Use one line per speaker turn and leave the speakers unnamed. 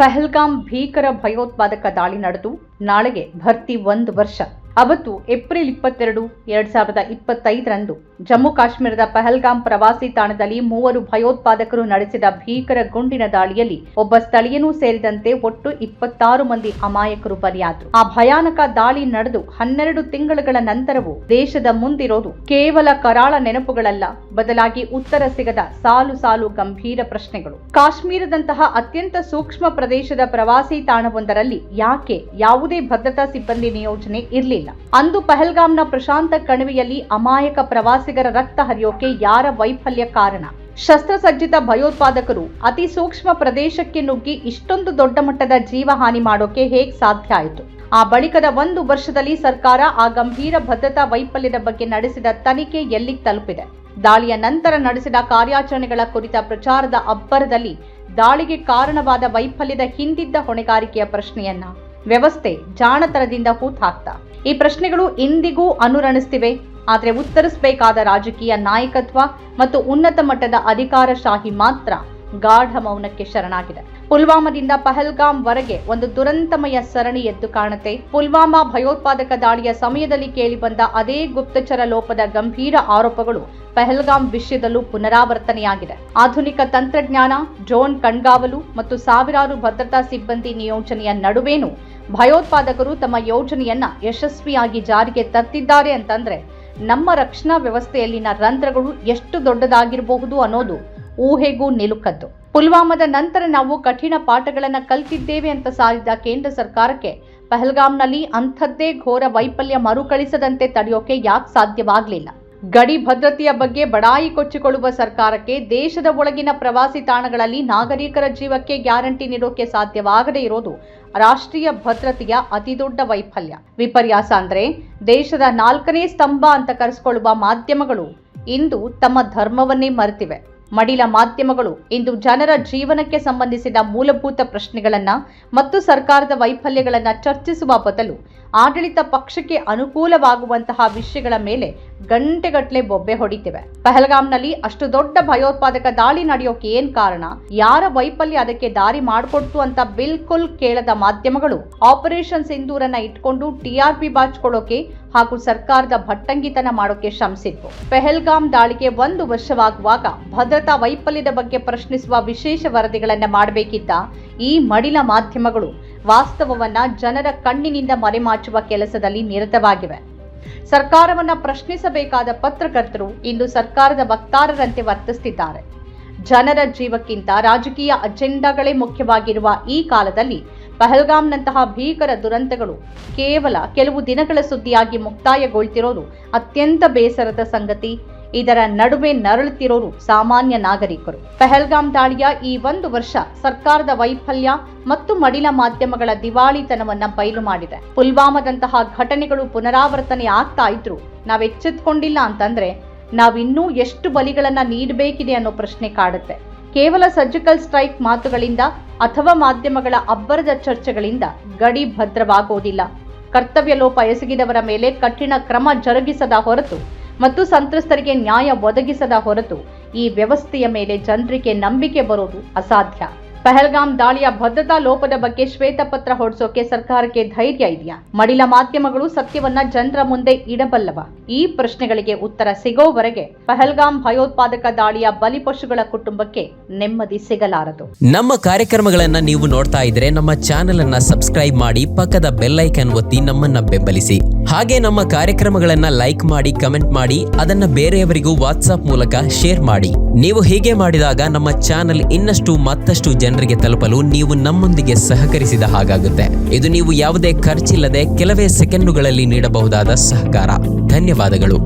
ಪಹಲ್ಗಾಮ್ ಭೀಕರ ಭಯೋತ್ಪಾದಕ ದಾಳಿ ನಡೆದು ನಾಳೆಗೆ ಭರ್ತಿ 1 ವರ್ಷ. ಅವತ್ತು ಏಪ್ರಿಲ್ 22, 2025ರಂದು ಜಮ್ಮು ಕಾಶ್ಮೀರದ ಪಹಲ್ಗಾಮ್ ಪ್ರವಾಸಿ ತಾಣದಲ್ಲಿ 3 ಭಯೋತ್ಪಾದಕರು ನಡೆಸಿದ ಭೀಕರ ಗುಂಡಿನ ದಾಳಿಯಲ್ಲಿ ಒಬ್ಬ ಸ್ಥಳೀಯನೂ ಸೇರಿದಂತೆ ಒಟ್ಟು 26 ಮಂದಿ ಅಮಾಯಕರು ಬಲಿಯಾದರು. ಆ ಭಯಾನಕ ದಾಳಿ ನಡೆದು 12 ತಿಂಗಳುಗಳ ನಂತರವೂ ದೇಶದ ಮುಂದಿರೋದು ಕೇವಲ ಕರಾಳ ನೆನಪುಗಳಲ್ಲ, ಬದಲಾಗಿ ಉತ್ತರ ಸಿಗದ ಸಾಲು ಸಾಲು ಗಂಭೀರ ಪ್ರಶ್ನೆಗಳು. ಕಾಶ್ಮೀರದಂತಹ ಅತ್ಯಂತ ಸೂಕ್ಷ್ಮ ಪ್ರದೇಶದ ಪ್ರವಾಸಿ ತಾಣವೊಂದರಲ್ಲಿ ಯಾಕೆ ಯಾವುದೇ ಭದ್ರತಾ ಸಿಬ್ಬಂದಿ ನಿಯೋಜನೆ ಇರಲಿಲ್ಲ? ಅಂದು ಪಹಲ್ಗಾಮ್ನ ಪ್ರಶಾಂತ ಕಣಿವೆಯಲ್ಲಿ ಅಮಾಯಕ ಪ್ರವಾಸಿಗರ ರಕ್ತ ಹರಿಯೋಕೆ ಯಾರ ವೈಫಲ್ಯ ಕಾರಣ? ಶಸ್ತ್ರಸಜ್ಜಿತ ಭಯೋತ್ಪಾದಕರು ಅತಿ ಸೂಕ್ಷ್ಮ ಪ್ರದೇಶಕ್ಕೆ ನುಗ್ಗಿ ಇಷ್ಟೊಂದು ದೊಡ್ಡ ಮಟ್ಟದ ಜೀವಹಾನಿ ಮಾಡೋಕೆ ಹೇಗೆ ಸಾಧ್ಯ ಆಯಿತು? ಆ ಬಳಿಕದ 1 ವರ್ಷದಲ್ಲಿ ಸರ್ಕಾರ ಆ ಗಂಭೀರ ಭದ್ರತಾ ವೈಫಲ್ಯದ ಬಗ್ಗೆ ನಡೆಸಿದ ತನಿಖೆ ಎಲ್ಲಿಗೆ ತಲುಪಿದೆ? ದಾಳಿಯ ನಂತರ ನಡೆಸಿದ ಕಾರ್ಯಾಚರಣೆಗಳ ಕುರಿತ ಪ್ರಚಾರದ ಅಬ್ಬರದಲ್ಲಿ ದಾಳಿಗೆ ಕಾರಣವಾದ ವೈಫಲ್ಯದ ಹಿಂದಿದ್ದ ಹೊಣೆಗಾರಿಕೆಯ ಪ್ರಶ್ನೆಯನ್ನ ವ್ಯವಸ್ಥೆ ಜಾಣತನದಿಂದ ಹೂತಾಕ್ತ. ಈ ಪ್ರಶ್ನೆಗಳು ಇಂದಿಗೂ ಅನುರಣಿಸ್ತಿವೆ. ಆದರೆ ಉತ್ತರಿಸಬೇಕಾದ ರಾಜಕೀಯ ನಾಯಕತ್ವ ಮತ್ತು ಉನ್ನತ ಮಟ್ಟದ ಅಧಿಕಾರಶಾಹಿ ಮಾತ್ರ ಗಾಢ ಮೌನಕ್ಕೆ ಶರಣಾಗಿದೆ. ಪುಲ್ವಾಮಾದಿಂದ ಪಹಲ್ಗಾಮ್ ವರೆಗೆ ಒಂದು ದುರಂತಮಯ ಸರಣಿ ಎದ್ದು ಕಾಣುತ್ತೆ. ಪುಲ್ವಾಮಾ ಭಯೋತ್ಪಾದಕ ದಾಳಿಯ ಸಮಯದಲ್ಲಿ ಕೇಳಿಬಂದ ಅದೇ ಗುಪ್ತಚರ ಲೋಪದ ಗಂಭೀರ ಆರೋಪಗಳು ಪಹಲ್ಗಾಮ್ ವಿಷಯದಲ್ಲೂ ಪುನರಾವರ್ತನೆಯಾಗಿದೆ. ಆಧುನಿಕ ತಂತ್ರಜ್ಞಾನ, ಡ್ರೋನ್ ಕಣ್ಗಾವಲು ಮತ್ತು ಸಾವಿರಾರು ಭದ್ರತಾ ಸಿಬ್ಬಂದಿ ನಿಯೋಜನೆಯ ನಡುವೇನೂ ಭಯೋತ್ಪಾದಕರು ತಮ್ಮ ಯೋಜನೆಯನ್ನ ಯಶಸ್ವಿಯಾಗಿ ಜಾರಿಗೆ ತರ್ತಿದ್ದಾರೆ ಅಂತಂದ್ರೆ ನಮ್ಮ ರಕ್ಷಣಾ ವ್ಯವಸ್ಥೆಯಲ್ಲಿನ ರಂಧ್ರಗಳು ಎಷ್ಟು ದೊಡ್ಡದಾಗಿರಬಹುದು ಅನ್ನೋದು ಊಹೆಗೂ ನಿಲುಕದ್ದು. ಪುಲ್ವಾಮಾದ ನಂತರ ನಾವು ಕಠಿಣ ಪಾಠಗಳನ್ನು ಕಲಿತಿದ್ದೇವೆ ಅಂತ ಸಾರಿದ ಕೇಂದ್ರ ಸರ್ಕಾರಕ್ಕೆ ಪಹಲ್ಗಾಮ್ನಲ್ಲಿ ಅಂಥದ್ದೇ ಘೋರ ವೈಫಲ್ಯ ಮರುಕಳಿಸದಂತೆ ತಡೆಯೋಕೆ ಯಾಕೆ ಸಾಧ್ಯವಾಗಲಿಲ್ಲ? ಗಡಿ ಭದ್ರತೆಯ ಬಗ್ಗೆ ಬಡಾಯಿ ಕೊಚ್ಚಿಕೊಳ್ಳುವ ಸರ್ಕಾರಕ್ಕೆ ದೇಶದ ಒಳಗಿನ ಪ್ರವಾಸಿ ತಾಣಗಳಲ್ಲಿ ನಾಗರಿಕರ ಜೀವಕ್ಕೆ ಗ್ಯಾರಂಟಿ ನೀಡೋಕೆ ಸಾಧ್ಯವಾಗದೇ ಇರೋದು ರಾಷ್ಟ್ರೀಯ ಭದ್ರತೆಯ ಅತಿದೊಡ್ಡ ವೈಫಲ್ಯ. ವಿಪರ್ಯಾಸ ಅಂದ್ರೆ ದೇಶದ 4ನೇ ಸ್ತಂಭ ಅಂತ ಕರೆಸಿಕೊಳ್ಳುವ ಮಾಧ್ಯಮಗಳು ಇಂದು ತಮ್ಮ ಧರ್ಮವನ್ನೇ ಮರೆತಿವೆ. ಮಡಿಲ ಮಾಧ್ಯಮಗಳು ಇಂದು ಜನರ ಜೀವನಕ್ಕೆ ಸಂಬಂಧಿಸಿದ ಮೂಲಭೂತ ಪ್ರಶ್ನೆಗಳನ್ನ ಮತ್ತು ಸರ್ಕಾರದ ವೈಫಲ್ಯಗಳನ್ನ ಚರ್ಚಿಸುವ ಬದಲು ಆಡಳಿತ ಪಕ್ಷಕ್ಕೆ ಅನುಕೂಲವಾಗುವಂತಹ ವಿಷಯಗಳ ಮೇಲೆ ಗಂಟೆಗಟ್ಟಲೆ ಬೊಬ್ಬೆ ಹೊಡಿತಿವೆ. ಪಹಲ್ಗಾಮ್ನಲ್ಲಿ ಅಷ್ಟು ದೊಡ್ಡ ಭಯೋತ್ಪಾದಕ ದಾಳಿ ನಡೆಯೋಕೆ ಏನ್ ಕಾರಣ? ಯಾರ ವೈಫಲ್ಯ ಅದಕ್ಕೆ ದಾರಿ ಮಾಡಿಕೊಡ್ತು ಅಂತ ಬಿಲ್ಕುಲ್ ಕೇಳದ ಮಾಧ್ಯಮಗಳು ಆಪರೇಷನ್ ಸಿಂಧೂರನ್ನ ಇಟ್ಕೊಂಡು TRP ಬಾಚ್ಕೊಳ್ಳೋಕೆ ಹಾಗೂ ಸರ್ಕಾರದ ಭಟ್ಟಂಗಿತನ ಮಾಡೋಕೆ ಶ್ರಮಿಸಿದ್ವು. ಪಹಲ್ಗಾಮ್ ದಾಳಿಗೆ 1 ವರ್ಷವಾಗುವಾಗ ಭದ್ರತಾ ವೈಫಲ್ಯದ ಬಗ್ಗೆ ಪ್ರಶ್ನಿಸುವ ವಿಶೇಷ ವರದಿಗಳನ್ನ ಮಾಡಬೇಕಿದ್ದ ಈ ಮಡಿಲ ಮಾಧ್ಯಮಗಳು ವಾಸ್ತವವನ್ನ ಜನರ ಕಣ್ಣಿನಿಂದ ಮರೆಮಾಚುವ ಕೆಲಸದಲ್ಲಿ ನಿರತವಾಗಿವೆ. ಸರ್ಕಾರವನ್ನ ಪ್ರಶ್ನಿಸಬೇಕಾದ ಪತ್ರಕರ್ತರು ಇಂದು ಸರ್ಕಾರದ ವಕ್ತಾರರಂತೆ ವರ್ತಿಸುತ್ತಿದ್ದಾರೆ. ಜನರ ಜೀವಕ್ಕಿಂತ ರಾಜಕೀಯ ಅಜೆಂಡಾಗಳೇ ಮುಖ್ಯವಾಗಿರುವ ಈ ಕಾಲದಲ್ಲಿ ಪಹಲ್ಗಾಮ್ನಂತಹ ಭೀಕರ ದುರಂತಗಳು ಕೇವಲ ಕೆಲವು ದಿನಗಳ ಸುದ್ದಿಯಾಗಿ ಮುಕ್ತಾಯಗೊಳ್ತಿರೋದು ಅತ್ಯಂತ ಬೇಸರದ ಸಂಗತಿ. ಇದರ ನಡುವೆ ನರಳುತ್ತಿರೋರು ಸಾಮಾನ್ಯ ನಾಗರಿಕರು. ಪಹಲ್ಗಾಮ್ ದಾಳಿಯ ಈ 1 ವರ್ಷ ಸರ್ಕಾರದ ವೈಫಲ್ಯ ಮತ್ತು ಮಡಿಲ ಮಾಧ್ಯಮಗಳ ದಿವಾಳಿತನವನ್ನ ಬಯಲು ಮಾಡಿದೆ. ಪುಲ್ವಾಮಾದಂತಹ ಘಟನೆಗಳು ಪುನರಾವರ್ತನೆ ಆಗ್ತಾ ಇದ್ರು ನಾವೆಚ್ಚೆತ್ಕೊಂಡಿಲ್ಲ ಅಂತಂದ್ರೆ ನಾವಿನ್ನೂ ಎಷ್ಟು ಬಲಿಗಳನ್ನ ನೀಡಬೇಕಿದೆ ಅನ್ನೋ ಪ್ರಶ್ನೆ ಕಾಡುತ್ತೆ. ಕೇವಲ ಸರ್ಜಿಕಲ್ ಸ್ಟ್ರೈಕ್ ಮಾತುಗಳಿಂದ ಅಥವಾ ಮಾಧ್ಯಮಗಳ ಅಬ್ಬರದ ಚರ್ಚೆಗಳಿಂದ ಗಡಿ ಭದ್ರವಾಗೋದಿಲ್ಲ. ಕರ್ತವ್ಯ ಲೋಪ ಎಸಗಿದವರ ಮೇಲೆ ಕಠಿಣ ಕ್ರಮ ಜರುಗಿಸದ ಹೊರತು ಮತ್ತು ಸಂತ್ರಸ್ತರಿಗೆ ನ್ಯಾಯ ಒದಗಿಸದ ಹೊರತು ಈ ವ್ಯವಸ್ಥೆಯ ಮೇಲೆ ಜನರಿಗೆ ನಂಬಿಕೆ ಬರೋದು ಅಸಾಧ್ಯ. ಪಹಲ್ಗಾಮ್ ದಾಳಿಯ ಭದ್ರತಾ ಲೋಪದ ಬಗ್ಗೆ ಶ್ವೇತಪತ್ರ ಹೊರಡಿಸೋಕೆ ಸರ್ಕಾರಕ್ಕೆ ಧೈರ್ಯ ಇದೆಯಾ? ಮಡಿಲ ಮಾಧ್ಯಮಗಳು ಸತ್ಯವನ್ನ ಜನರ ಮುಂದೆ ಇಡಬಲ್ಲವ? ಈ ಪ್ರಶ್ನೆಗಳಿಗೆ ಉತ್ತರ ಸಿಗೋವರೆಗೆ ಪಹಲ್ಗಾಮ್ ಭಯೋತ್ಪಾದಕ ದಾಳಿಯ ಬಲಿಪಶುಗಳ ಕುಟುಂಬಕ್ಕೆ ನೆಮ್ಮದಿ ಸಿಗಲಾರದು.
ನಮ್ಮ ಕಾರ್ಯಕ್ರಮಗಳನ್ನ ನೀವು ನೋಡ್ತಾ ಇದ್ರೆ ನಮ್ಮ ಚಾನೆಲ್ ಅನ್ನ ಸಬ್ಸ್ಕ್ರೈಬ್ ಮಾಡಿ, ಪಕ್ಕದ ಬೆಲ್ ಐಕಾನ್ ಒತ್ತಿ ನಮ್ಮನ್ನ ಬೆಂಬಲಿಸಿ. ಹಾಗೆ ನಮ್ಮ ಕಾರ್ಯಕ್ರಮಗಳನ್ನ ಲೈಕ್ ಮಾಡಿ, ಕಮೆಂಟ್ ಮಾಡಿ, ಅದನ್ನ ಬೇರೆಯವರಿಗೂ ವಾಟ್ಸ್ಆಪ್ ಮೂಲಕ ಶೇರ್ ಮಾಡಿ. ನೀವು ಹೀಗೆ ಮಾಡಿದಾಗ ನಮ್ಮ ಚಾನೆಲ್ ಇನ್ನಷ್ಟು ಮತ್ತಷ್ಟು ಜನರಿಗೆ ತಲುಪಲು ನೀವು ನಮ್ಮೊಂದಿಗೆ ಸಹಕರಿಸಿದ ಹಾಗಾಗುತ್ತೆ. ಇದು ನೀವು ಯಾವುದೇ ಖರ್ಚಿಲ್ಲದೆ ಕೆಲವೇ ಸೆಕೆಂಡುಗಳಲ್ಲಿ ನೀಡಬಹುದಾದ ಸಹಕಾರ. ಧನ್ಯವಾದಗಳು.